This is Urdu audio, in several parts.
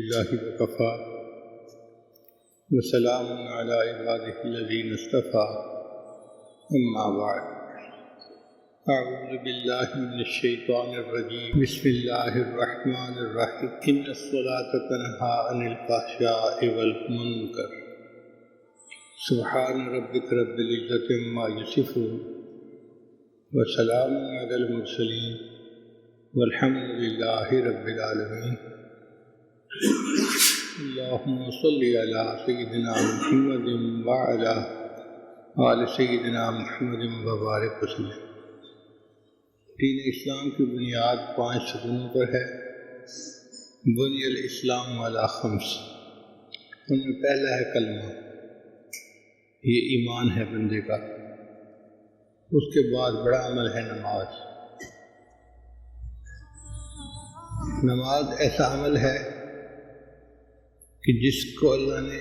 لله وكفى وسلام على عباده الذين اصطفى أما بعد أعوذ بالله من الشيطان الرجيم بسم الله الرحمن الرحيم إن الصلاة تنهى عن الفحشاء والمنكر سبحان ربك رب العزة عما يصفون وسلام على المرسلين والحمد لله رب العالمين اللهم صل على سيدنا محمد وعلى آل سيدنا محمد وبارک وسلم۔ دین اسلام کی بنیاد 5 ستونوں پر ہے۔ بنی الاسلام علی 5، ان میں پہلا ہے کلمہ، یہ ایمان ہے بندے کا۔ اس کے بعد بڑا عمل ہے نماز۔ نماز ایسا عمل ہے کہ جس کو اللہ نے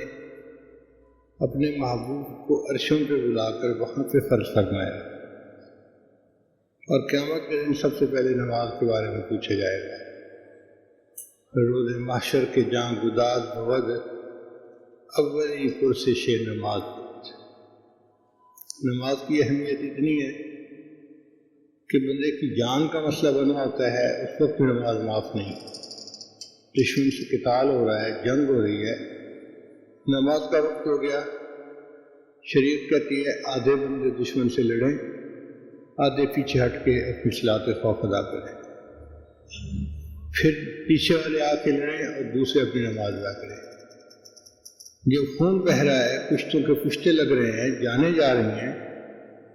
اپنے محبوب کو عرشوں پہ بلا کر وہاں پہ فرض فرمایا، اور قیامت کے دن سب سے پہلے نماز کے بارے میں پوچھا جائے گا۔ روز محشر کے جاں گداز بود اولی پرسش نماز۔ نماز کی اہمیت اتنی ہے کہ بندے کی جان کا مسئلہ بنا ہوتا ہے، اس وقت نماز معاف نہیں۔ دشمن سے قتال ہو رہا ہے، جنگ ہو رہی ہے، نماز کا وقت ہو گیا، شریعت کہتی ہے آدھے بندے دشمن سے لڑیں، آدھے پیچھے ہٹ کے اپنی صلاۃ خوف ادا کریں، پھر پیچھے والے آ کے لڑیں اور دوسرے اپنی نماز ادا کریں۔ جب خون بہہ رہا ہے، پشتوں کے پشتے لگ رہے ہیں، جانیں جا رہی ہیں،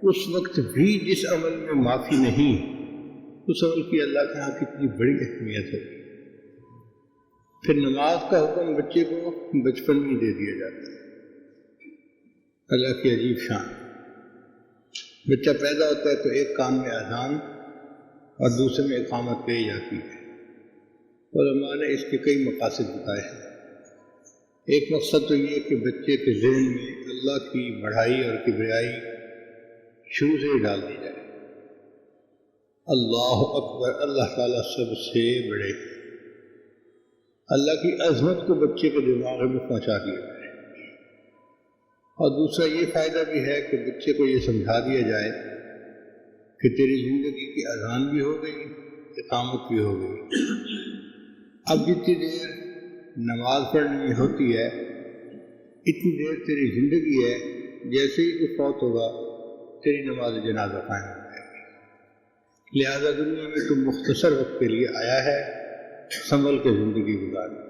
اس وقت بھی جس عمل میں معافی نہیں، اس عمل کی اللہ کے ہاں کتنی بڑی اہمیت ہے۔ پھر نماز کا حکم بچے کو بچپن میں دے دیا جاتا ہے۔ اللہ کی عجیب شان۔ بچہ پیدا ہوتا ہے تو ایک کان میں اذان اور دوسرے میں اقامت کہی جاتی ہے۔ علماء نے اس کے کئی مقاصد بتائے ہیں۔ ایک مقصد تو یہ کہ بچے کے ذہن میں اللہ کی بڑائی اور کبریائی شروع سے ہی ڈال دی جائے۔ اللہ اکبر، اللہ تعالیٰ سب سے بڑے، اللہ کی عظمت کو بچے کے دماغ میں پہنچا دیا جائے۔ اور دوسرا یہ فائدہ بھی ہے کہ بچے کو یہ سمجھا دیا جائے کہ تیری زندگی کی اذان بھی ہو گئی، اقامت بھی ہو گئی۔ اب جتنی دیر نماز پڑھنی میں ہوتی ہے، اتنی دیر تیری زندگی ہے، جیسے ہی تو فوت ہوگا تیری نماز جنازہ قائم ہو جائے گی۔ لہذا دنیا میں تو مختصر وقت کے لیے آیا ہے، سنبھل کے زندگی گزارنا۔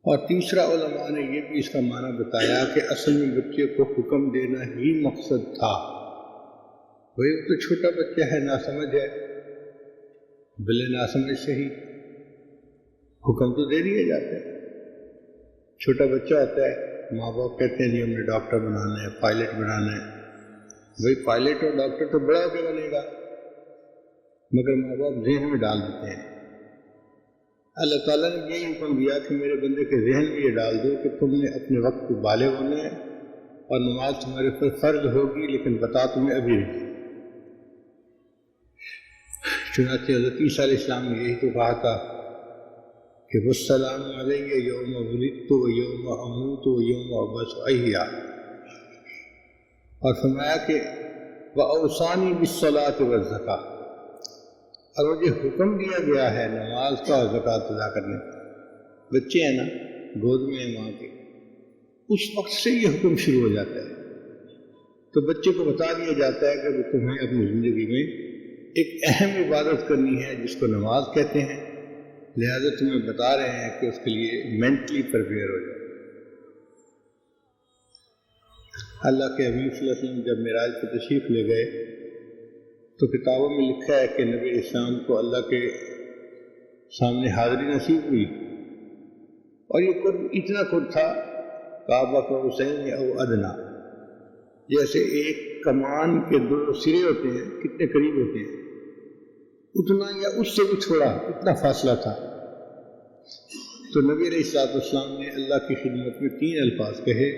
اور تیسرا علماء نے یہ بھی اس کا معنی بتایا کہ اصل میں بچے کو حکم دینا ہی مقصد تھا۔ وہی تو چھوٹا بچہ ہے، ناسمجھ ہے، بلے ناسمجھ سے ہی حکم تو دے دیے جاتے ہیں۔ چھوٹا بچہ ہوتا ہے، ماں باپ کہتے ہیں جی ہم نے ڈاکٹر بنانا ہے، پائلٹ بنانا ہے۔ وہی پائلٹ اور ڈاکٹر تو بڑا ہو کے بنے گا، مگر ماں باپ ذہن میں ڈال دیتے ہیں۔ اللہ تعالیٰ نے یہی حکم دیا کہ میرے بندے کے ذہن میں یہ ڈال دو کہ تم نے اپنے وقت کو بالغ ہونا ہے اور نماز تمہارے پر فرض ہوگی، لیکن بتا تمہیں ابھی نہیں۔ چنانچہ حضرت عیسیٰ علیہ السلام نے یہی تو کہا تھا کہ والسلام علیہ یوم ولدت و یوم اموت و یوم ابعث حیا، اور فرمایا کہ وأوصانی بالصلاۃ والزکاۃ، اور مجھے حکم دیا گیا ہے نماز کا اور زکوٰۃ ادا کرنے کا۔ بچے ہیں نا، گود میں ہیں ماں کے، اس وقت سے یہ حکم شروع ہو جاتا ہے۔ تو بچے کو بتا دیا جاتا ہے کہ تمہیں اپنی زندگی میں ایک اہم عبادت کرنی ہے جس کو نماز کہتے ہیں، لہذا تمہیں بتا رہے ہیں کہ اس کے لیے مینٹلی پریپیئر ہو جائے۔ اللہ کے حبیب صلی اللہ علیہ وسلم جب معراج پہ تشریف لے گئے تو کتابوں میں لکھا ہے کہ نبی اسلام کو اللہ کے سامنے حاضری نصیب ہوئی، اور یہ قرب اتنا قرب تھا کعبہ قوسین او ادنا، جیسے ایک کمان کے 2 سرے ہوتے ہیں کتنے قریب ہوتے ہیں، اتنا یا اس سے بھی تھوڑا، اتنا فاصلہ تھا۔ تو نبی علیہ السلام نے اللہ کی خدمت میں 3 الفاظ کہے،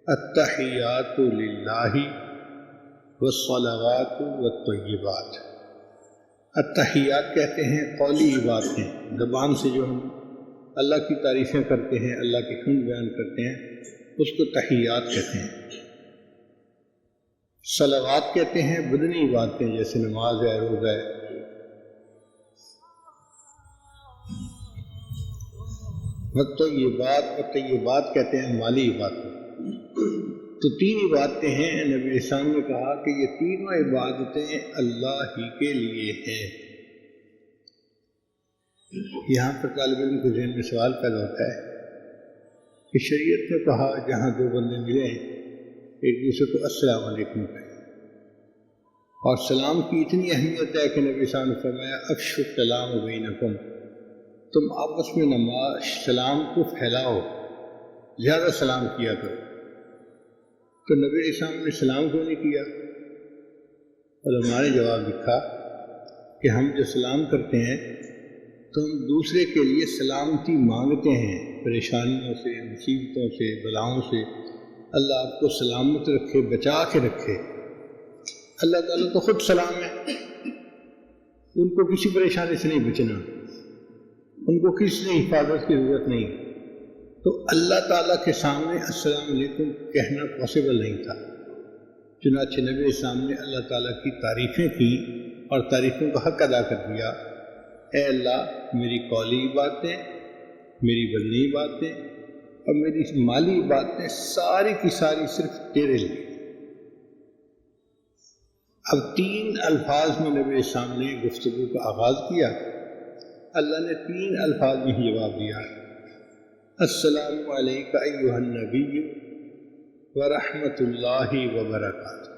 التحیات للہ والصلوات والطیبات، التحیات کہتے ہیں قولی باتیں، زبان سے جو ہم اللہ کی تعریفیں کرتے ہیں، اللہ کی حمد بیان کرتے ہیں، اس کو تحیات کہتے ہیں۔ صلوات کہتے ہیں بدنی باتیں، جیسے نماز ہے، روزہ ہے۔ طیبات کہتے ہیں مالی عبادتیں۔ تو تین عبادتیں ہیں، نبی اسلام نے کہا کہ یہ تینوں عبادتیں اللہ ہی کے لیے ہیں۔ یہاں پر طالب علم کے ذہن میں سوال پیدا ہوتا ہے کہ شریعت نے کہا جہاں دو بندے ملیں ایک دوسرے کو السلام علیکم کہیں، اور سلام کی اتنی اہمیت ہے کہ نبی صلی اللہ علیہ وسلم نے فرمایا افشوا السلام بینکم، تم آپس میں سلام کو پھیلاؤ، زیادہ سلام کیا کرو۔ تو نبی علیہ السلام نے سلام کیوں نہیں کیا؟ علماء نے جواب لکھا کہ ہم جو سلام کرتے ہیں تو ہم دوسرے کے لیے سلامتی مانگتے ہیں، پریشانیوں سے، مصیبتوں سے، بلاؤں سے اللہ آپ کو سلامت رکھے، بچا کے رکھے۔ اللہ تعالیٰ تو خود سلام ہے، ان کو کسی پریشانی سے نہیں بچنا، ان کو کسی نے حفاظت کی ضرورت نہیں۔ تو اللہ تعالیٰ کے سامنے السلام علیکم کہنا پاسبل نہیں تھا، چنانچہ نبی اسلام نے اللہ تعالیٰ کی تعریفیں کی اور تعریفوں کا حق ادا کر دیا۔ اے اللہ، میری قولی باتیں، میری بدنی باتیں اور میری مالی باتیں ساری کی ساری صرف تیرے لیے۔ اب تین الفاظ میں نبی اسلام نے گفتگو کا آغاز کیا۔ اللہ نے تین الفاظ میں ہی جواب دیا، السلام علیک ایھا النبی ورحمۃ اللہ وبرکاتہ۔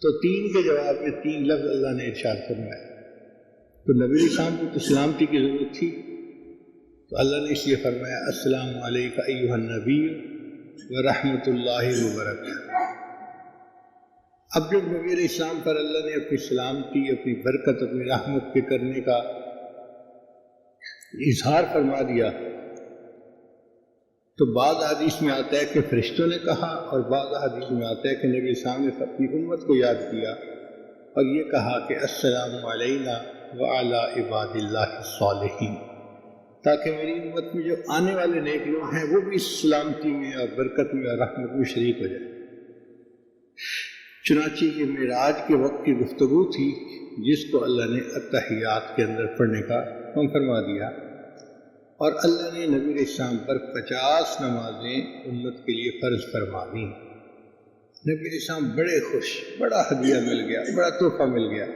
تو تین کے جواب میں تین لفظ اللہ نے ارشاد فرمایا۔ تو نبی اسلام کو تو سلامتی کی ضرورت تھی، تو اللہ نے اس لیے فرمایا السلام علیک ایھا النبی ورحمۃ اللہ وبرکاتہ۔ اب جب نبی علیہ السلام پر اللہ نے اپنی سلامتی، اپنی برکت، اپنی رحمت کے کرنے کا اظہار فرما دیا، تو بعض حدیث میں آتا ہے کہ فرشتوں نے کہا، اور بعض حدیث میں آتا ہے کہ نبی اسلام نے اپنی امت کو یاد کیا اور یہ کہا کہ السلام علینا وعلی عباد اللہ الصالحین، تاکہ میری امت میں جو آنے والے نیک لوگ ہیں وہ بھی اس سلامتی میں اور برکت میں اور رحمت میں شریک ہو جائیں۔ چنانچہ یہ معراج کے وقت کی گفتگو تھی جس کو اللہ نے التحیات کے اندر پڑھنے کا حکم فرما دیا، اور اللہ نے نبی علیہ السلام پر 50 نمازیں امت کے لیے فرض فرما دیں۔ نبی علیہ السلام بڑے خوش، بڑا ہدیہ مل گیا، بڑا تحفہ مل گیا۔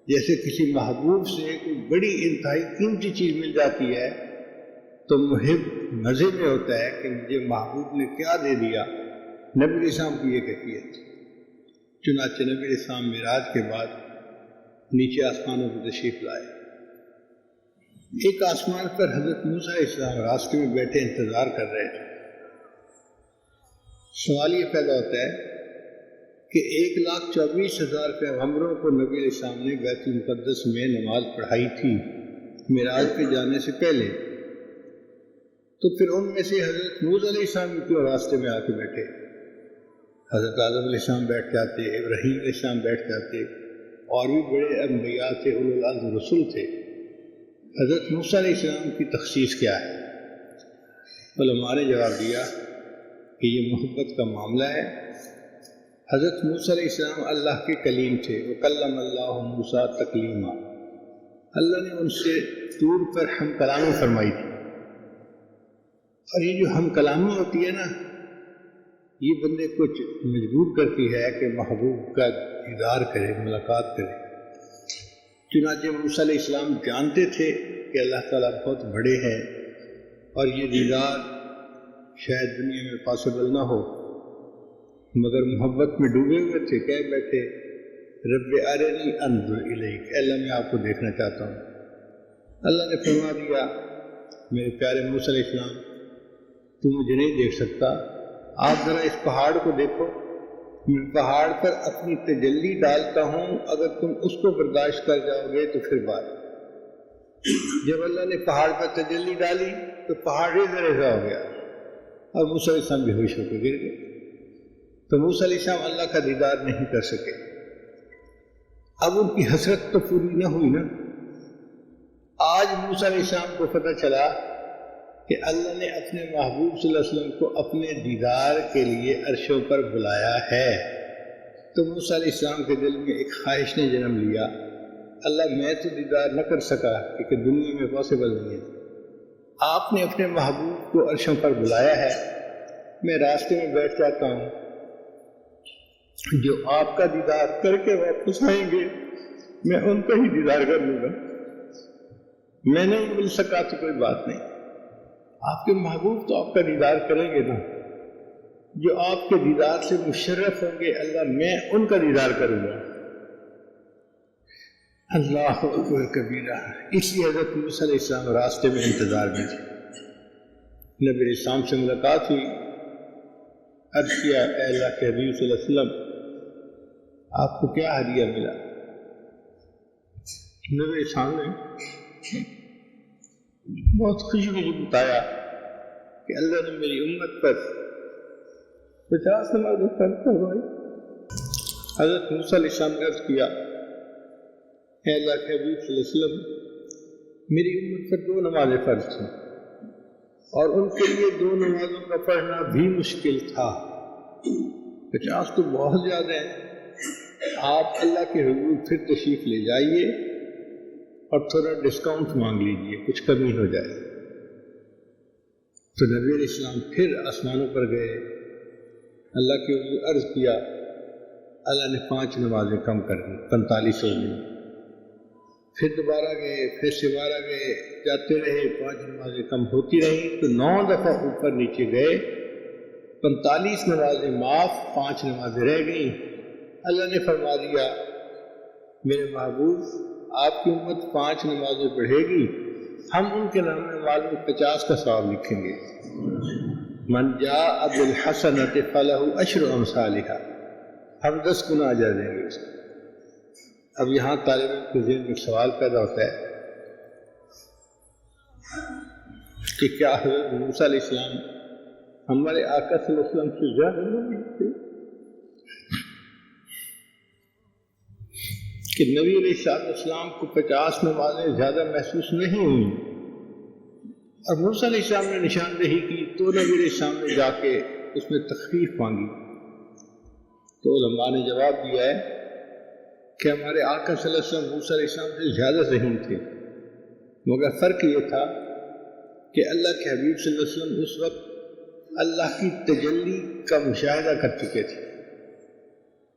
جیسے کسی محبوب سے کوئی بڑی انتہائی قیمتی چیز مل جاتی ہے تو محب مزے میں ہوتا ہے کہ مجھے محبوب نے کیا دے دیا۔ نبی علیہ السلام کی یہ کیفیت۔ چنانچہ نبی علیہ السلام معراج کے بعد نیچے آسمانوں پر تشریف لائے۔ ایک آسمان پر حضرت موسیٰ علیہ السلام راستے میں بیٹھے انتظار کر رہے تھے۔ سوال یہ پیدا ہوتا ہے کہ 1,24,000 پیغمبروں کو نبی علیہ السلام نے بیت المقدس میں نماز پڑھائی تھی معراج پہ جانے سے پہلے، تو پھر ان میں سے حضرت موسیٰ علیہ السلام کیوں راستے میں آ کے بیٹھے؟ حضرت آدم علیہ السلام بیٹھ جاتے، ابراہیم علیہ السلام بیٹھ جاتے، اور بھی بڑے انبیاء تھے، اولو العزم رسول تھے۔ حضرت موسیٰ علیہ السلام کی تخصیص کیا ہے؟ علماء نے جواب دیا کہ یہ محبت کا معاملہ ہے۔ حضرت موسیٰ علیہ السلام اللہ کے کلیم تھے، وَكَلَّمَ اللَّهُ مُوسَىٰ تَكْلِيمًا، اللہ نے ان سے طور پر ہم کلامی فرمائی تھی۔ اور یہ جو ہم کلامی ہوتی ہے نا، یہ بندے کو مجبور کرتی ہے کہ محبوب کا دیدار کرے، ملاقات کرے۔ چنانچہ موسیٰ علیہ السلام جانتے تھے کہ اللہ تعالیٰ بہت بڑے ہیں اور یہ دیدار شاید دنیا میں پاسبل نہ ہو، مگر محبت میں ڈوبے ہوئے تھے، کہہ بیٹھے رب ارنی انظر الیک، اللہ میں آپ کو دیکھنا چاہتا ہوں۔ اللہ نے فرما دیا میرے پیارے موسیٰ علیہ السلام، تو مجھے نہیں دیکھ سکتا، آپ ذرا اس پہاڑ کو دیکھو، میں پہاڑ پر اپنی تجلی ڈالتا ہوں، اگر تم اس کو برداشت کر جاؤ گے تو پھر بات۔ جب اللہ نے پہاڑ پر تجلی ڈالی تو پہاڑ ریزہ ریزہ ہو گیا اور موسیٰ علیہ السلام بے ہوش ہو کے گر گئے۔ تو موسیٰ علیہ السلام اللہ کا دیدار نہیں کر سکے۔ اب ان کی حسرت تو پوری نہ ہوئی نا. آج موسیٰ علیہ السلام کو پتہ چلا کہ اللہ نے اپنے محبوب صلی اللہ علیہ وسلم کو اپنے دیدار کے لیے عرشوں پر بلایا ہے. تو موسیٰ علیہ السلام کے دل میں ایک خواہش نے جنم لیا، اللہ میں تو دیدار نہ کر سکا کیونکہ دنیا میں پاسبل نہیں ہے، آپ نے اپنے محبوب کو عرشوں پر بلایا ہے، میں راستے میں بیٹھ جاتا ہوں، جو آپ کا دیدار کر کے واپس آئیں گے میں ان کا ہی دیدار کر لوں گا. میں نہیں مل سکا تو کوئی بات نہیں، آپ کے محبوب تو آپ کا دیدار کریں گے نا، جو آپ کے دیدار سے مشرف ہوں گے اللہ میں ان کا دیدار کروں گا. اللہ اکبر کبیرہ. اس لیے حضرت موسیٰ علیہ السلام راستے میں انتظار میں تھے. نبی علیہ السلام سے ملاقات ہوئی، عرض کیا اے اللہ کے حبیب صلی اللہ علیہ وسلم آپ کو کیا ہدیہ ملا؟ نبی علیہ السلام نے بہت خوشی خوشی بتایا کہ اللہ نے میری امت پر 50 نمازیں فرض کروائی. حضرت موسیٰ علیہ السلام نے عرض کیا اے اللہ کے حبیب صلی اللہ علیہ وسلم میری امت پر 2 نمازیں فرض تھیں اور ان کے لیے 2 نمازوں کا پڑھنا بھی مشکل تھا. 50 تو بہت زیادہ ہیں. آپ اللہ کے حضور پھر تشریف لے جائیے اور تھوڑا ڈسکاؤنٹ مانگ لیجیے، کچھ کمی ہو جائے. تو نبی علیہ السلام پھر آسمانوں پر گئے، اللہ کے حضور عرض کیا، اللہ نے 5 نمازیں کم کر دی، 45 ہو گئی. پھر دوبارہ گئے، پھر دوبارہ گئے، جاتے رہے، 5 نمازیں کم ہوتی رہیں تو 9 دفعہ اوپر نیچے گئے، 45 نمازیں معاف، 5 نمازیں رہ گئیں. اللہ نے فرما دیا میرے محبوب آپ کی امت 5 نمازیں پڑھے گی، ہم ان کے نام والوں 50 کا ثواب لکھیں گے. من جاء بالحسنۃ فلہ 10 امثالھا، ہم 10 گنا اجر دیں گے اس کو. اب یہاں طالب علم کے ذہن میں ایک سوال پیدا ہوتا ہے کہ کیا حضرت موسیٰ علیہ السلام ہمارے آقا صلی اللہ علیہ وسلم سے زیادہ نہیں تھے کہ نبی علیہ السلام کو 50 نمازیں زیادہ محسوس نہیں ہوئیں اور موسیٰ علیہ السلام نے نشاندہی کی تو نبی علیہ السلام نے جا کے اس میں تخفیف مانگی؟ تو علماء نے جواب دیا ہے کہ ہمارے آقا صلی اللہ علیہ وسلم موسیٰ علیہ السلام سے زیادہ ذہین تھے، مگر فرق یہ تھا کہ اللہ کے حبیب صلی اللہ علیہ وسلم اس وقت اللہ کی تجلی کا مشاہدہ کر چکے تھے،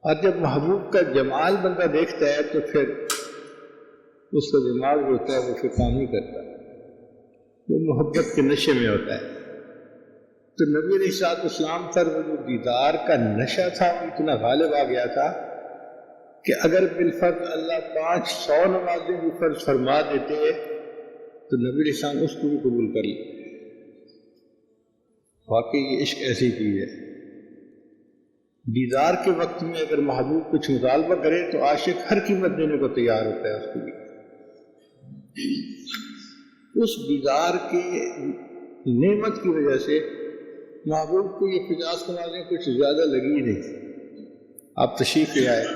اور جب محبوب کا جمال بندہ دیکھتا ہے تو پھر اس کا دماغ جو ہوتا ہے وہ پھر کام نہیں کرتا، وہ محبت کے نشے میں ہوتا ہے. تو نبی علیہ السلام پر وہ جو دیدار کا نشہ تھا وہ اتنا غالب آ گیا تھا کہ اگر بالفرض اللہ 500 نمازیں بھی فرض فرما دیتے تو نبی علیہ السلام اس کو بھی قبول کر لیتے. واقعی یہ عشق ایسی چیز ہے، دیدار کے وقت میں اگر محبوب کچھ مطالبہ کرے تو عاشق ہر قیمت دینے کو تیار ہوتا ہے اس کو بھی. اس دیدار کے نعمت کی وجہ سے محبوب کو یہ 50 نمازیں کچھ زیادہ لگی ہی نہیں. آپ تشریف لے آئے،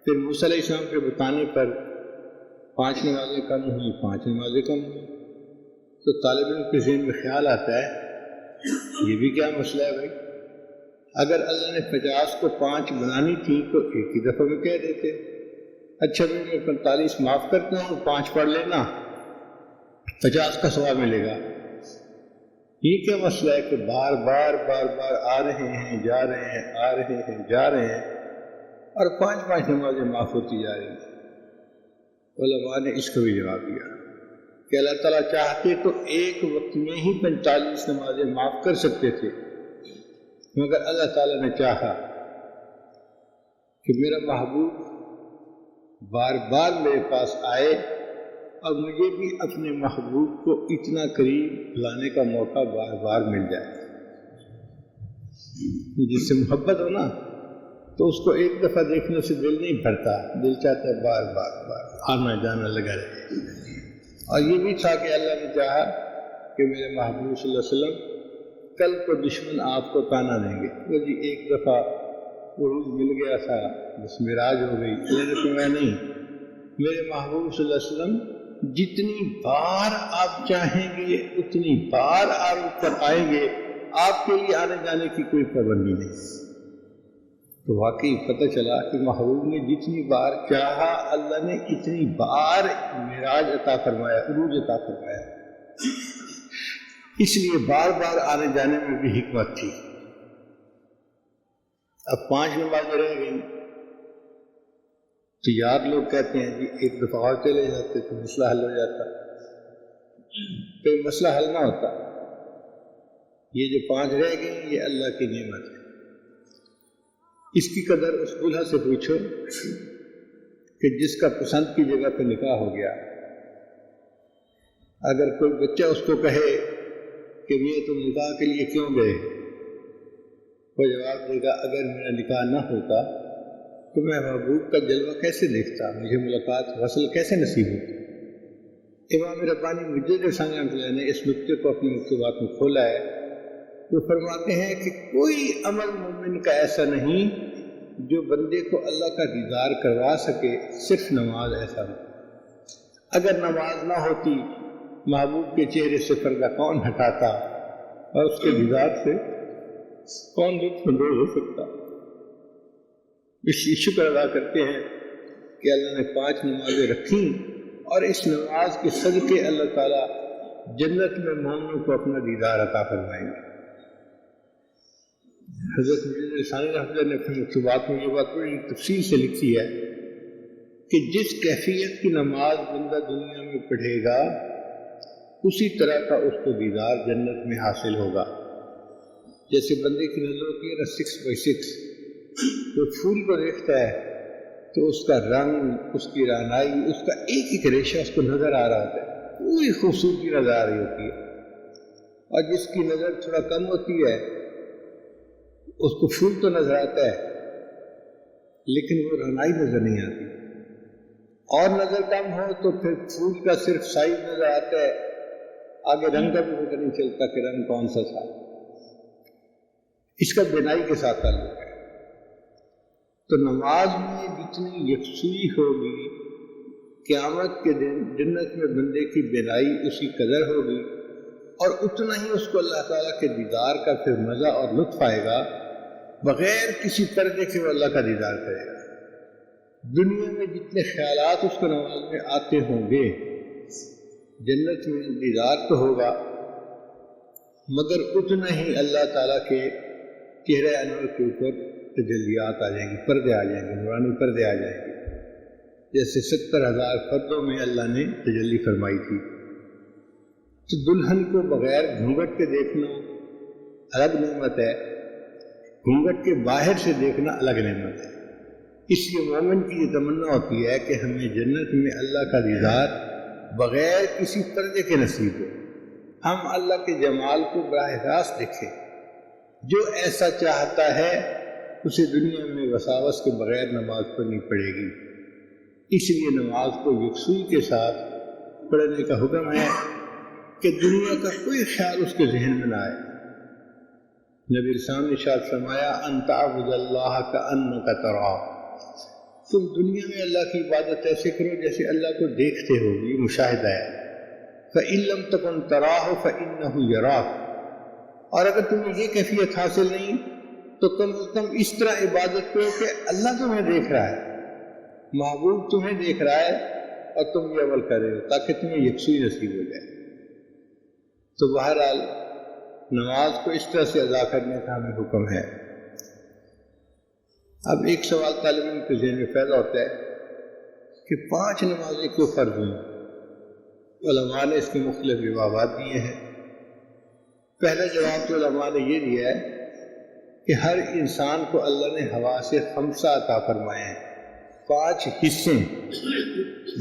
پھر موسیٰ علیہ السلام کے بتانے پر 5 نمازیں کم ہوئیں، 5 نمازیں کم ہوئیں. تو طالب علم کے ذہن میں خیال آتا ہے یہ بھی کیا مسئلہ ہے بھائی، اگر اللہ نے 50 کو 5 بنانی تھی تو ایک ہی دفعہ میں کہہ دیتے اچھا بھائی میں 45 معاف کرتا ہوں، 5 پڑھ لینا، 50 کا ثواب ملے گا. یہ کیا مسئلہ ہے کہ بار بار آ رہے ہیں جا رہے ہیں، آ رہے ہیں جا رہے ہیں اور 5 نمازیں معاف ہوتی جا رہی ہیں. علماء نے اس کو بھی جواب دیا کہ اللہ تعالیٰ چاہتے تو ایک وقت میں ہی 45 نمازیں معاف کر سکتے تھے، مگر اللہ تعالیٰ نے چاہا کہ میرا محبوب بار بار میرے پاس آئے اور مجھے بھی اپنے محبوب کو اتنا قریب لانے کا موقع بار بار مل جائے. جس سے محبت ہو نا تو اس کو ایک دفعہ دیکھنے سے دل نہیں بھرتا، دل چاہتا ہے بار بار آنا جانا لگا رہے. اور یہ بھی تھا کہ اللہ نے چاہا کہ میرے محبوب صلی اللہ علیہ وسلم کل کو دشمن آپ کو تانا دیں گے، وہ جی ایک دفعہ عروج مل گیا تھا، بس معراج ہو گئی. اللہ نے فرمایا نہیں، میرے محبوب صلی اللہ علیہ وسلم جتنی بار آپ چاہیں گے اتنی بار آپ اوپر آئیں گے، آپ کے لیے آنے جانے کی کوئی پابندی نہیں. تو واقعی پتہ چلا کہ محبوب نے جتنی بار چاہا اللہ نے اتنی بار معراج عطا فرمایا، عروج عطا فرمایا. اس لیے بار بار آنے جانے میں بھی حکمت تھی. اب 5 نمازیں رہ گئیں تو یار لوگ کہتے ہیں جی ایک دفعہ اور چلے جاتے تو مسئلہ حل ہو جاتا. کوئی مسئلہ حل نہ ہوتا. یہ جو 5 رہ گئیں یہ اللہ کی نعمت ہے. اس کی قدر اس دلہا سے پوچھو کہ جس کا پسند کی جگہ پہ نکاح ہو گیا. اگر کوئی بچہ اس کو کہے کہ یہ تم نکاح کے لیے کیوں گئے، وہ جواب دے گا اگر میرا نکاح نہ ہوتا تو میں محبوب کا جلوہ کیسے دیکھتا، مجھے ملاقات وصل کیسے نصیب ہوتی. امام ربانی مجدد ثانی رحمۃ اللہ نے اس نقطے کو اپنی مکتوبات میں کھولا ہے. وہ فرماتے ہیں کہ کوئی عمل مومن کا ایسا نہیں جو بندے کو اللہ کا دیدار کروا سکے، صرف نماز ایسا ہو. اگر نماز نہ ہوتی محبوب کے چہرے سے پردہ کون ہٹاتا اور اس کے دیدار سے کون لطف اندوز ہو سکتا. اس لیے شکر ادا کرتے ہیں کہ اللہ نے 5 نمازیں رکھیں اور اس نماز کے صدقے اللہ تعالیٰ جنت میں مومنوں کو اپنا دیدار عطا فرمائیں گے. حضرت مجدد ثانی رحمۃ اللہ نے اپنی مکتوبات میں یہ بات بڑی تفصیل سے لکھی ہے کہ جس کیفیت کی نماز بندہ دنیا میں پڑھے گا اسی طرح کا اس کو دیدار جنت میں حاصل ہوگا. جیسے بندے کی نظر ہوتی ہے نا 6x6، تو پھول کو دیکھتا ہے تو اس کا رنگ، اس کی رعنائی، اس کا ایک ایک ریشہ اس کو نظر آ رہا ہوتا ہے، پوری خوبصورتی نظر آ رہی ہوتی ہے. اور جس کی نظر تھوڑا کم ہوتی ہے اس کو پھول تو نظر آتا ہے لیکن وہ رعنائی نظر نہیں آتی. اور نظر کم ہو تو پھر پھول کا صرف سائز نظر آتا ہے، آگے رنگ کا بھی پتہ نہیں چلتا کہ رنگ کون سا تھا. اس کا بینائی کے ساتھ تعلق ہے. تو نماز میں جتنی یکسوئی ہوگی قیامت کے دن جنت میں بندے کی بینائی اسی قدر ہوگی اور اتنا ہی اس کو اللہ تعالیٰ کے دیدار کا پھر مزہ اور لطف آئے گا. بغیر کسی پردے کے وہ اللہ کا دیدار کرے گا. دنیا میں جتنے خیالات اس کو نماز میں آتے ہوں گے جنت میں دیدار تو ہوگا مگر اتنا ہی اللہ تعالیٰ کے چہرہ انور کے اوپر تجلیات آ جائیں گی، پردے آ جائیں گے، نورانی پردے آ جائیں گے. جیسے 70,000 پردوں میں اللہ نے تجلی فرمائی تھی. تو دلہن کو بغیر گھونگھٹ کے دیکھنا الگ نعمت ہے، گھونگھٹ کے باہر سے دیکھنا الگ نعمت ہے. اس لیے مومن کی یہ تمنا ہوتی ہے کہ ہمیں جنت میں اللہ کا دیدار بغیر کسی پردے کے نصیب ہو، ہم اللہ کے جمال کو براہ راست دیکھیں. جو ایسا چاہتا ہے اسے دنیا میں وساوس کے بغیر نماز پڑھنی پڑے گی. اس لیے نماز کو یکسوئی کے ساتھ پڑھنے کا حکم ہے کہ دنیا کا کوئی خیال اس کے ذہن میں نہ آئے. نبی السلام نے ارشاد فرمایا ان تعبد اللہ کأنک تراہ، تم دنیا میں اللہ کی عبادت ایسے کرو جیسے اللہ کو دیکھتے ہو. یہ مشاہدہ ہے. فإن لم تکن تراہ فإنہ یراک، اور اگر تمہیں یہ کیفیت حاصل نہیں تو کم از کم اس طرح عبادت کرو کہ اللہ تمہیں دیکھ رہا ہے، محبوب تمہیں دیکھ رہا ہے اور تم یہ عمل کر رہے ہو تاکہ تمہیں یکسوئی نصیب ہو جائے. تو بہرحال نماز کو اس طرح سے ادا کرنے کا ہمیں حکم ہے. اب ایک سوال طالب علم کے ذہن میں پیدا ہوتا ہے کہ 5 نمازیں کیوں فرض ہوئیں؟ علماء نے اس کے مختلف جوابات دیے ہیں. پہلا جواب تو علماء نے یہ دیا ہے کہ ہر انسان کو اللہ نے حواس 5 عطا فرمائے ہیں، 5 حصے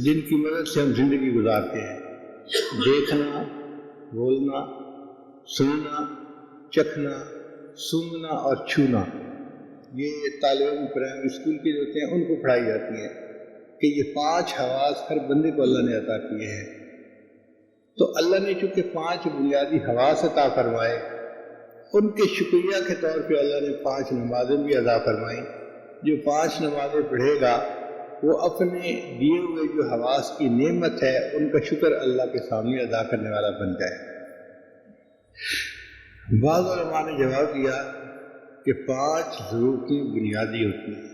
جن کی مدد سے ہم زندگی گزارتے ہیں: دیکھنا، بولنا، سننا، چکھنا، سونگنا اور چھونا. یہ طالب علم پرائمری اسکول کے جو ہوتے ہیں ان کو پڑھائی جاتی ہیں کہ یہ 5 حواس ہر بندے کو اللہ نے عطا کیے ہیں. تو اللہ نے چونکہ 5 بنیادی حواس عطا فرمائے، ان کے شکریہ کے طور پہ اللہ نے 5 نمازیں بھی ادا فرمائیں جو 5 نمازیں پڑھے گا وہ اپنے دیے ہوئے جو حواس کی نعمت ہے ان کا شکر اللہ کے سامنے ادا کرنے والا بن جائے۔ بعض علماء نے جواب دیا کہ 5 ضرورتیں بنیادی ہوتی ہیں۔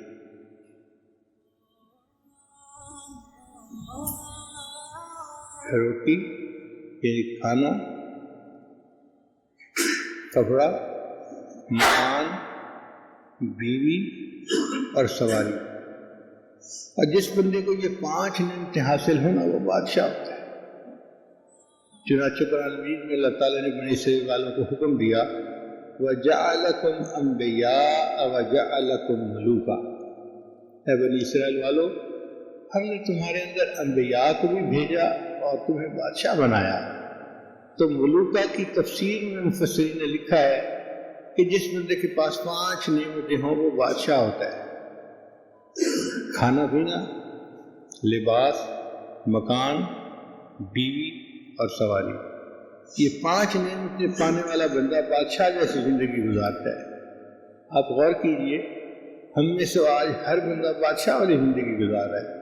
روٹی یعنی کھانا، کپڑا، مکان، بیوی اور سواری۔ اور جس بندے کو یہ 5 نعمتیں حاصل ہونا وہ بادشاہ ہوتا ہے۔ چنانچہ قرآن مجید میں اللہ تعالیٰ نے بنی اسرائیل والوں کو حکم دیا وَجَعَلَكُمْ أَنْبِيَاءَ وَجَعَلَكُمْ مُلُوكًا، اے بنی اسرائیل والو، ہم نے تمہارے اندر انبیاء کو بھی بھیجا اور تمہیں بادشاہ بنایا۔ تو ملوکہ کی تفسیر میں مفسرین نے لکھا ہے کہ جس بندے کے پاس 5 نعمتیں ہوں وہ بادشاہ ہوتا ہے۔ کھانا پینا، لباس، مکان، بیوی اور سواری، یہ 5 نعمتیں پانے والا بندہ بادشاہ جیسی زندگی گزارتا ہے۔ آپ غور کیجئے، ہم میں سے آج ہر بندہ بادشاہ والی زندگی گزار رہا ہے،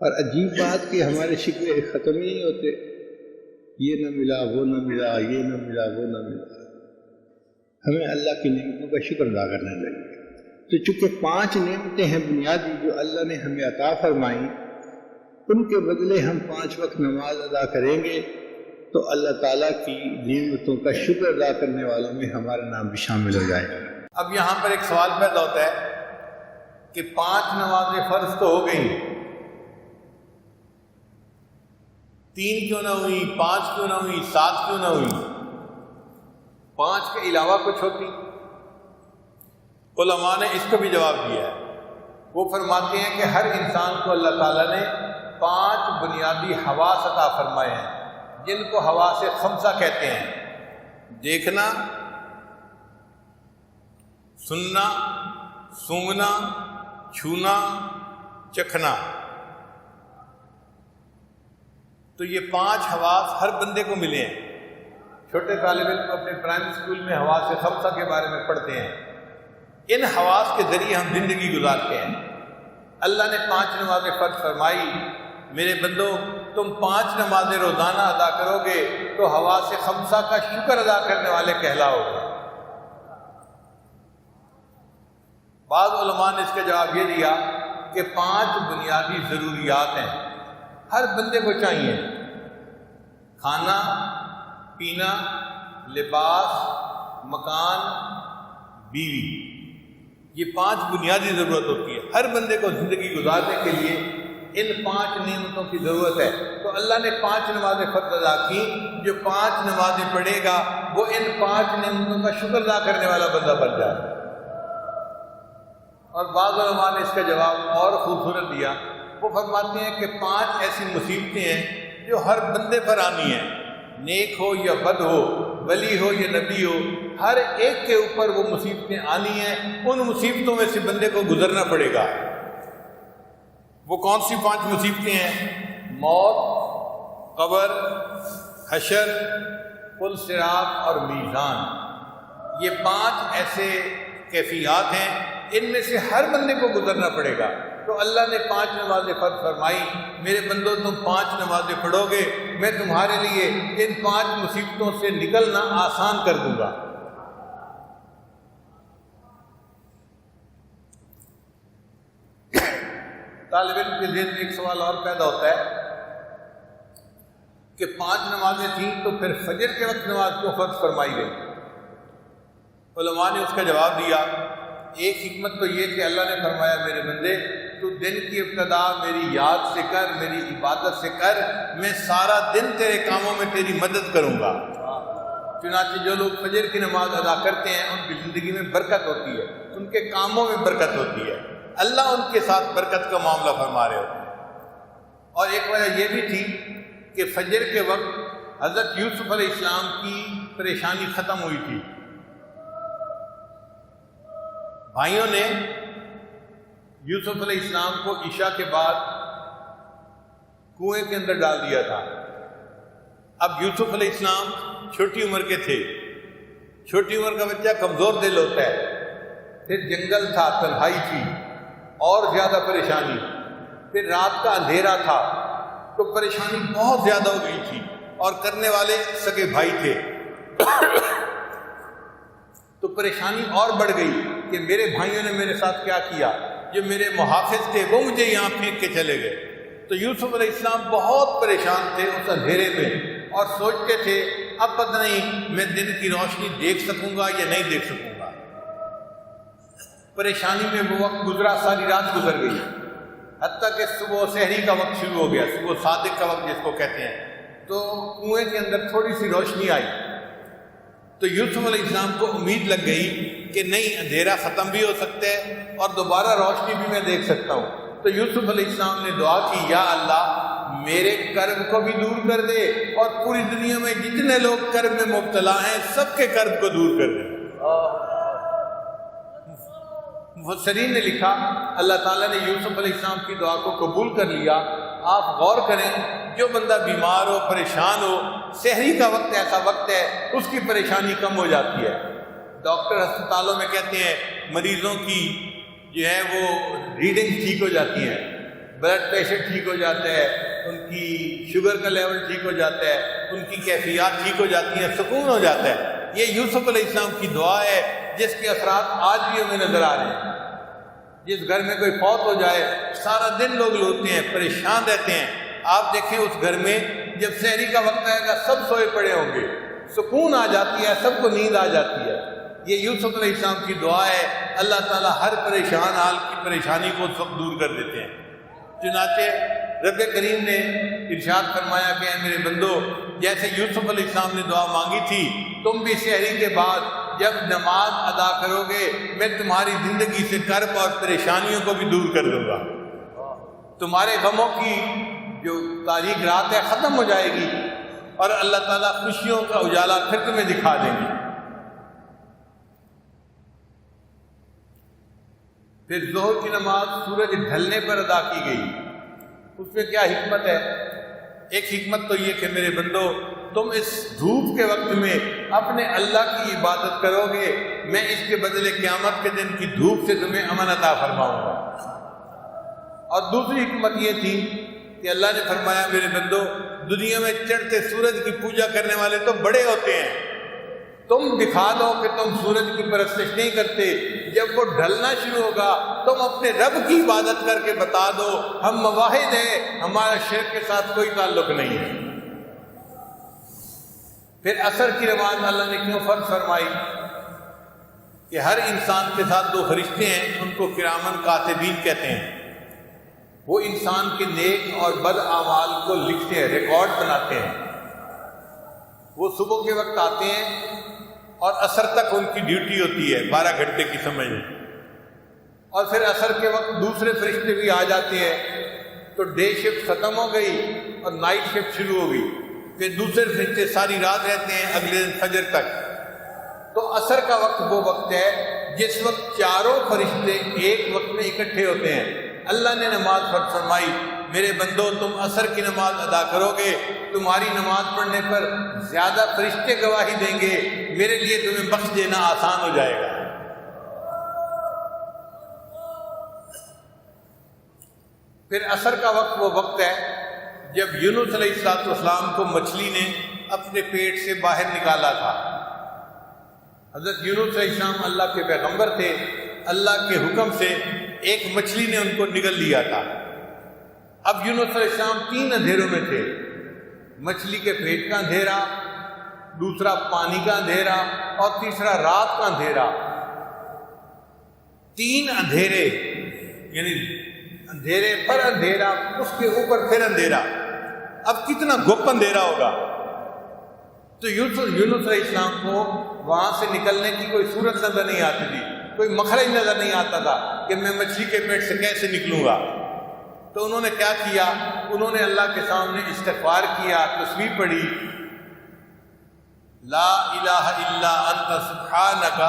اور عجیب بات کہ ہمارے شکوے ختم ہی نہیں ہوتے، یہ نہ ملا، وہ نہ ملا، یہ نہ ملا، وہ نہ ملا۔ ہمیں اللہ کی نعمتوں کا شکر ادا کرنا چاہیے۔ تو چونکہ 5 نعمتیں ہیں بنیادی جو اللہ نے ہمیں عطا فرمائیں، ان کے بدلے ہم 5 وقت نماز ادا کریں گے تو اللہ تعالیٰ کی نعمتوں کا شکر ادا کرنے والوں میں ہمارا نام بھی شامل ہو جائے گا۔ اب یہاں پر ایک سوال پیدا ہوتا ہے کہ 5 نمازیں فرض تو ہو گئیں، 3 کیوں نہ ہوئی، 5 کیوں نہ ہوئی، 7 کیوں نہ ہوئی، 5 کے علاوہ کچھ ہوتی؟ علماء نے اس کو بھی جواب دیا ہے۔ وہ فرماتے ہیں کہ ہر انسان کو اللہ تعالیٰ نے 5 بنیادی حواس عطا فرمائے ہیں، جن کو حواس خمسہ کہتے ہیں: دیکھنا، سننا، سونگھنا، چھونا، چکھنا۔ تو یہ 5 حواس ہر بندے کو ملے ہیں۔ چھوٹے طالب علم اپنے پرائمری اسکول میں حواس خمسہ کے بارے میں پڑھتے ہیں۔ ان حواس کے ذریعے ہم زندگی گزارتے ہیں۔ اللہ نے 5 نمازیں فرض فرمائی، میرے بندو تم 5 نمازیں روزانہ ادا کرو گے تو حواس خمسہ کا شکر ادا کرنے والے کہلاؤ گے۔ بعض علماء نے اس کا جواب یہ دیا کہ 5 بنیادی ضروریات ہیں، ہر بندے کو چاہیے: کھانا، پینا، لباس، مکان، بیوی۔ یہ 5 بنیادی ضرورت ہوتی ہے، ہر بندے کو زندگی گزارنے کے لیے ان 5 نعمتوں کی ضرورت ہے۔ تو اللہ نے 5 نمازیں فرض ادا کی، جو 5 نمازیں پڑھے گا وہ ان 5 نعمتوں کا شکر ادا کرنے والا بندہ بن جائے۔ اور بعض علماء نے اس کا جواب اور خوبصورت دیا۔ وہ فرماتے ہیں کہ 5 ایسی مصیبتیں ہیں جو ہر بندے پر آنی ہیں، نیک ہو یا بد ہو، ولی ہو یا نبی ہو، ہر ایک کے اوپر وہ مصیبتیں آنی ہیں۔ ان مصیبتوں میں سے بندے کو گزرنا پڑے گا۔ وہ کون سی 5 مصیبتیں ہیں؟ موت، قبر، حشر، پل صراط اور میزان۔ یہ 5 ایسے کیفیات ہیں، ان میں سے ہر بندے کو گزرنا پڑے گا۔ تو اللہ نے 5 نمازیں فرض فرمائی، میرے بندو تم 5 نمازیں پڑھو گے، میں تمہارے لیے ان 5 مصیبتوں سے نکلنا آسان کر دوں گا۔ طالب علم کے ذہن میں ایک سوال اور پیدا ہوتا ہے کہ 5 نمازیں تھیں تو پھر فجر کے وقت نماز کیوں فرض فرمائی گئی؟ علماء نے اس کا جواب دیا، ایک حکمت تو یہ کہ اللہ نے فرمایا میرے بندے تو دن کی ابتدا میری یاد سے کر، میری عبادت سے کر، میں سارا دن تیرے کاموں میں تیری مدد کروں گا۔ چنانچہ جو لوگ فجر کی نماز ادا کرتے ہیں ان کی زندگی میں برکت ہوتی ہے، ان کے کاموں میں برکت ہوتی ہے، اللہ ان کے ساتھ برکت کا معاملہ فرما رہے ہوتے ہیں۔ اور ایک وجہ یہ بھی تھی کہ فجر کے وقت حضرت یوسف علیہ السلام کی پریشانی ختم ہوئی تھی۔ بھائیوں نے یوسف علیہ السلام کو عشاء کے بعد کنویں کے اندر ڈال دیا تھا۔ اب یوسف علیہ السلام چھوٹی عمر کے تھے، چھوٹی عمر کا بچہ کمزور دل ہوتا ہے، پھر جنگل تھا، تنہائی تھی، اور زیادہ پریشانی. پھر رات کا اندھیرا تھا تو پریشانی بہت زیادہ ہو گئی تھی، اور کرنے والے سگے بھائی تھے تو پریشانی اور بڑھ گئی کہ میرے بھائیوں نے میرے ساتھ کیا کیا، جو میرے محافظ تھے وہ مجھے یہاں پھینک کے چلے گئے. تو یوسف علیہ السلام بہت پریشان تھے اس اندھیرے میں، اور سوچتے تھے اب پتہ نہیں میں دن کی روشنی دیکھ سکوں گا یا نہیں دیکھ سکوں گا. پریشانی میں وہ وقت گزرا، ساری رات گزر گئی، حتیٰ کہ صبح سحری کا وقت شروع ہو گیا، صبح صادق کا وقت جس کو کہتے ہیں. تو کنویں کے اندر تھوڑی سی روشنی آئی تو یوسف علیہ السلام کو امید لگ گئی کہ نہیں، اندھیرا ختم بھی ہو سکتا ہے اور دوبارہ روشنی بھی میں دیکھ سکتا ہوں. تو یوسف علیہ السلام نے دعا کی، یا اللہ میرے کرب کو بھی دور کر دے، اور پوری دنیا میں جتنے لوگ کرب میں مبتلا ہیں سب کے کرب کو دور کر دے. مفسرین نے لکھا اللہ تعالیٰ نے یوسف علیہ السلام کی دعا کو قبول کر لیا. آپ غور کریں، جو بندہ بیمار ہو، پریشان ہو، سحری کا وقت ایسا وقت ہے اس کی پریشانی کم ہو جاتی ہے. ڈاکٹر ہسپتالوں میں کہتے ہیں مریضوں کی جو ہے وہ ریڈنگ ٹھیک ہو جاتی ہیں، بلڈ پریشر ٹھیک ہو جاتا ہے، ان کی شوگر کا لیول ٹھیک ہو جاتا ہے، ان کی کیفیات ٹھیک ہو جاتی ہیں، سکون ہو جاتا ہے. یہ یوسف علیہ السلام کی دعا ہے جس کے اثرات آج بھی ہمیں نظر آ رہے ہیں. جس گھر میں کوئی فوت ہو جائے سارا دن لوگ ہوتے ہیں، پریشان رہتے ہیں. آپ دیکھیں اس گھر میں جب سحری کا وقت آئے گا سب سوئے پڑے ہوں گے، سکون آ جاتی ہے، سب کو نیند آ جاتی ہے. یہ یوسف علیہ السلام کی دعا ہے. اللہ تعالیٰ ہر پریشان حال کی پریشانی کو سب دور کر دیتے ہیں. چنانچہ رب کریم نے ارشاد فرمایا کہ اے میرے بندو، جیسے یوسف علیہ السلام نے دعا مانگی تھی، تم بھی سحری کے بعد جب نماز ادا کرو گے میں تمہاری زندگی سے کرب اور پریشانیوں کو بھی دور کر دوں گا. تمہارے غموں کی جو تاریک رات ہے ختم ہو جائے گی، اور اللہ تعالیٰ خوشیوں کا اجالا پھر تمہیں دکھا دیں گے. پھر ظہر کی نماز سورج ڈھلنے پر ادا کی گئی. اس میں کیا حکمت ہے؟ ایک حکمت تو یہ کہ میرے بندو، تم اس دھوپ کے وقت میں اپنے اللہ کی عبادت کرو گے، میں اس کے بدلے قیامت کے دن کی دھوپ سے تمہیں امن عطا فرماؤں گا. اور دوسری حکمت یہ تھی کہ اللہ نے فرمایا میرے بندو، دنیا میں چڑھتے سورج کی پوجا کرنے والے تو بڑے ہوتے ہیں، تم دکھا دو کہ تم سورج کی پرستش نہیں کرتے. جب وہ ڈھلنا شروع ہوگا تم اپنے رب کی عبادت کر کے بتا دو ہم مواحد ہیں، ہمارا شرک کے ساتھ کوئی تعلق نہیں ہے. پھر عصر کی نماز اللہ نے کیوں فرض فرمائی؟ کہ ہر انسان کے ساتھ دو فرشتے ہیں، ان کو کرامن کاتبین کہتے ہیں. وہ انسان کے نیک اور بد اعمال کو لکھتے ہیں، ریکارڈ بناتے ہیں. وہ صبح کے وقت آتے ہیں اور عصر تک ان کی ڈیوٹی ہوتی ہے، 12 گھنٹے کی سمجھ لیں. اور پھر عصر کے وقت دوسرے فرشتے بھی آ جاتے ہیں تو ڈے شفٹ ختم ہو گئی اور نائٹ شفٹ شروع ہو گئی. پھر دوسرے فرشتے ساری رات رہتے ہیں اگلے دن فجر تک. تو عصر کا وقت وہ وقت ہے جس وقت چاروں فرشتے ایک وقت میں اکٹھے ہوتے ہیں. اللہ نے نماز فرض فرمائی، میرے بندو تم عصر کی نماز ادا کرو گے، تمہاری نماز پڑھنے پر زیادہ فرشتے گواہی دیں گے، میرے لیے تمہیں بخش دینا آسان ہو جائے گا. پھر عصر کا وقت وہ وقت ہے جب یونس علیہ السلام کو مچھلی نے اپنے پیٹ سے باہر نکالا تھا. حضرت یونس علیہ السلام اللہ کے پیغمبر تھے، اللہ کے حکم سے ایک مچھلی نے ان کو نگل لیا تھا. اب یونس علیہ السلام 3 اندھیروں میں تھے، مچھلی کے پیٹ کا اندھیرا، دوسرا پانی کا اندھیرا، اور تیسرا رات کا اندھیرا. 3 اندھیرے، یعنی اندھیرے پر اندھیرا، اس کے اوپر پھر اندھیرا. اب کتنا گپ اندھیرا ہوگا. تو یونس علیہ السلام کو وہاں سے نکلنے کی کوئی صورت نظر نہیں آتی تھی، کوئی مخرج نظر نہیں آتا تھا کہ میں مچھلی کے پیٹ سے کیسے نکلوں گا. تو انہوں نے کیا کیا؟ انہوں نے اللہ کے سامنے استغفار کیا، تسبیح پڑھی، لا الہ الا انت سبحانک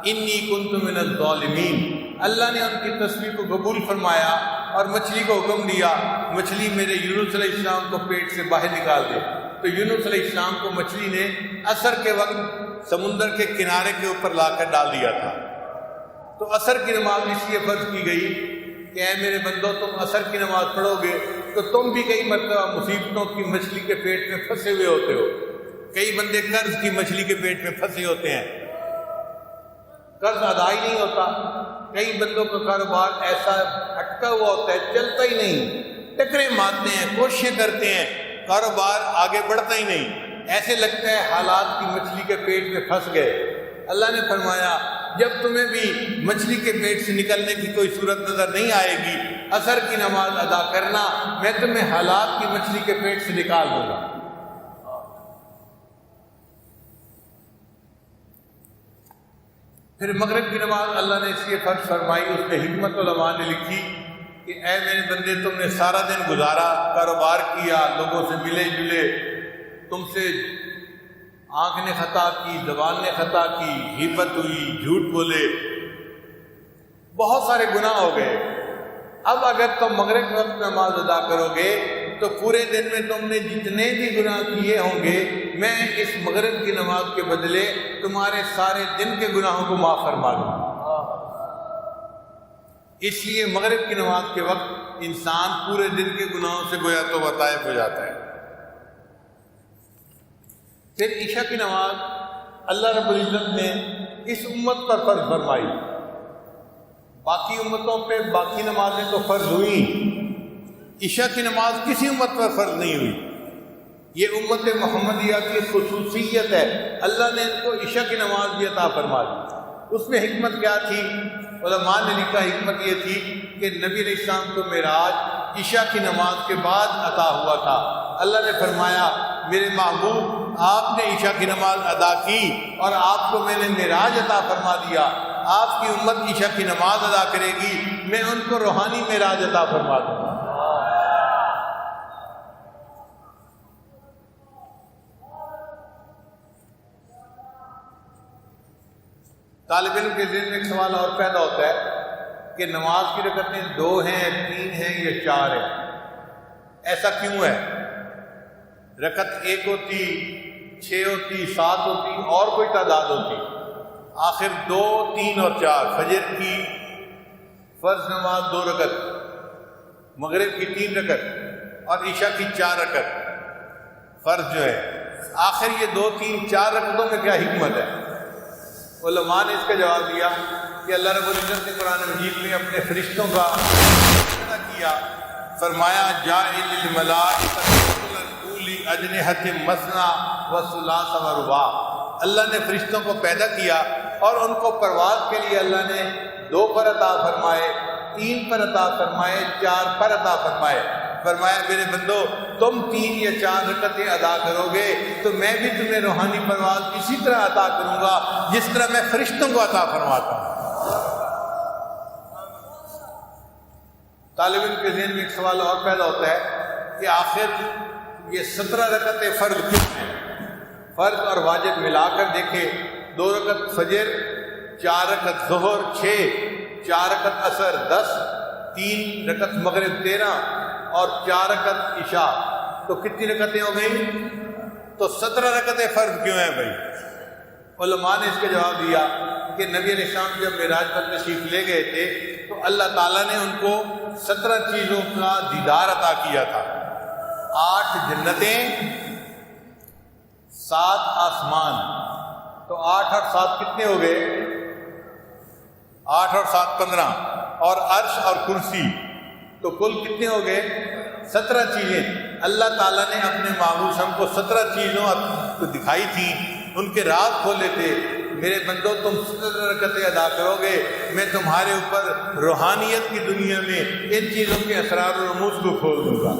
انی کنت من الظالمین. اللہ نے ان کی تسبیح کو قبول فرمایا اور مچھلی کو حکم دیا مچھلی میرے یونس علیہ السلام کو پیٹ سے باہر نکال دے. تو یونس علیہ السلام کو مچھلی نے عصر کے وقت سمندر کے کنارے کے اوپر لا کر ڈال دیا تھا. تو عصر کی نماز اس لیے فرض کی گئی کہ اے میرے بندو تم عصر کی نماز پڑھو گے تو تم بھی کئی مرتبہ مصیبتوں کی مچھلی کے پیٹ میں پھنسے ہوئے ہوتے ہو. کئی بندے قرض کی مچھلی کے پیٹ میں پھنسے ہوتے ہیں, قرض ادا ہی نہیں ہوتا. کئی بندوں کا کاروبار ایسا اٹکا ہوا ہوتا ہے, چلتا ہی نہیں, ٹکرے مارتے ہیں, کوششیں کرتے ہیں, کاروبار آگے بڑھتا ہی نہیں. ایسے لگتا ہے حالات کی مچھلی کے پیٹ میں پھنس گئے. اللہ نے فرمایا جب تمہیں بھی مچھلی کے پیٹ سے نکلنے کی کوئی صورت نظر نہیں آئے گی, عصر کی نماز ادا کرنا, میں تمہیں حالات کی مچھلی کے پیٹ سے نکال دوں گا. پھر مغرب کی نماز اللہ نے اس لیے فرض فرمائی, اس میں حکمت علماء نے لکھی کہ اے میرے بندے تم نے سارا دن گزارا, کاروبار کیا, لوگوں سے ملے جلے, تم سے آنکھ نے خطا کی, زبان نے خطا کی, غیبت ہوئی, جھوٹ بولے, بہت سارے گناہ ہو گئے. اب اگر تم مغرب وقت نماز ادا کرو گے تو پورے دن میں تم نے جتنے بھی گناہ کیے ہوں گے میں اس مغرب کی نماز کے بدلے تمہارے سارے دن کے گناہوں کو معاف فرما دوں گا. اس لیے مغرب کی نماز کے وقت انسان پورے دن کے گناہوں سے گویا تو طائب ہو جاتا ہے. پھر عشاء کی نماز اللہ رب العزت نے اس امت پر فرض فرمائی. باقی امتوں پہ باقی نمازیں تو فرض ہوئیں, عشاء کی نماز کسی امت پر فرض نہیں ہوئی. یہ امت محمدیہ کی خصوصیت ہے, اللہ نے ان کو عشاء کی نماز بھی عطا فرما دی. اس میں حکمت کیا تھی؟ علماء نے لکھا حکمت یہ تھی کہ نبی علیہ السلام کو معراج عشاء کی نماز کے بعد عطا ہوا تھا. اللہ نے فرمایا میرے محبوب آپ نے عشاء کی نماز ادا کی اور آپ کو میں نے معراج عطا فرما دیا. آپ کی امت عشاء کی نماز ادا کرے گی, میں ان کو روحانی معراج عطا فرما دوں گا. طالب علم کے ذہن میں ایک سوال اور پیدا ہوتا ہے کہ نماز کی رکعتیں 2 ہیں, 3 ہیں یا 4 ہیں؟ ایسا کیوں ہے؟ رکعت 1 ہوتی, 6 ہوتی, 7 ہوتی, اور کوئی تعداد ہوتی, آخر 2, 3 اور 4. فجر کی فرض نماز 2 رکعت, مغرب کی 3 رکعت اور عشاء کی 4 رکعت فرض جو ہے, آخر یہ 2, 3, 4 رکعتوں میں کیا حکمت ہے؟ علماء نے اس کا جواب دیا کہ اللہ رب العزت نے قرآن مجید میں اپنے فرشتوں کا پیدا کیا. فرمایا جاعل الملائکۃ اولی اجنحۃ مثنی و ثلاث و رباع. اللہ نے فرشتوں کو پیدا کیا اور ان کو پرواز کے لیے اللہ نے 2 پر عطا فرمائے, 3 پر عطا فرمائے, 4 پر عطا فرمائے. فرمایا میرے بندو تم 3 یا 4 رکعتیں ادا کرو گے تو میں بھی تمہیں روحانی پرواز اسی طرح عطا کروں گا جس طرح میں فرشتوں کو عطا فرماتا ہوں. طالب علم کے ذہن میں ایک سوال اور پیدا ہوتا ہے کہ آخر یہ 17 رکعتیں فرض کیوں ہیں؟ فرض اور واجب ملا کر دیکھیں, 2 رکعت فجر, 4 رکعت ظہر 6, 4 رکعت عصر 10, 3 رکعت مغرب 13 اور 4 رکعت عشاء, تو کتنی رکعتیں ہو گئیں؟ تو 17 رکعتیں فرض کیوں ہیں بھائی؟ علماء نے اس کا جواب دیا کہ نبی علیہ السلام جب معراج پر تشریف لے گئے تھے تو اللہ تعالیٰ نے ان کو 17 چیزوں کا دیدار عطا کیا تھا. 8 جنتیں, 7 آسمان, تو 8 اور 7 کتنے ہو گئے؟ 8 اور 7 15, اور عرش اور کرسی, تو کل کتنے ہو گئے؟ 17 چیزیں. اللہ تعالیٰ نے اپنے محبوب ہم کو 17 چیزوں کو دکھائی تھیں, ان کے راز کھولے تھے. میرے بندو تم 17 رکعتیں ادا کرو گے میں تمہارے اوپر روحانیت کی دنیا میں ان چیزوں کے اسرار و رموز کو کھول دوں گا.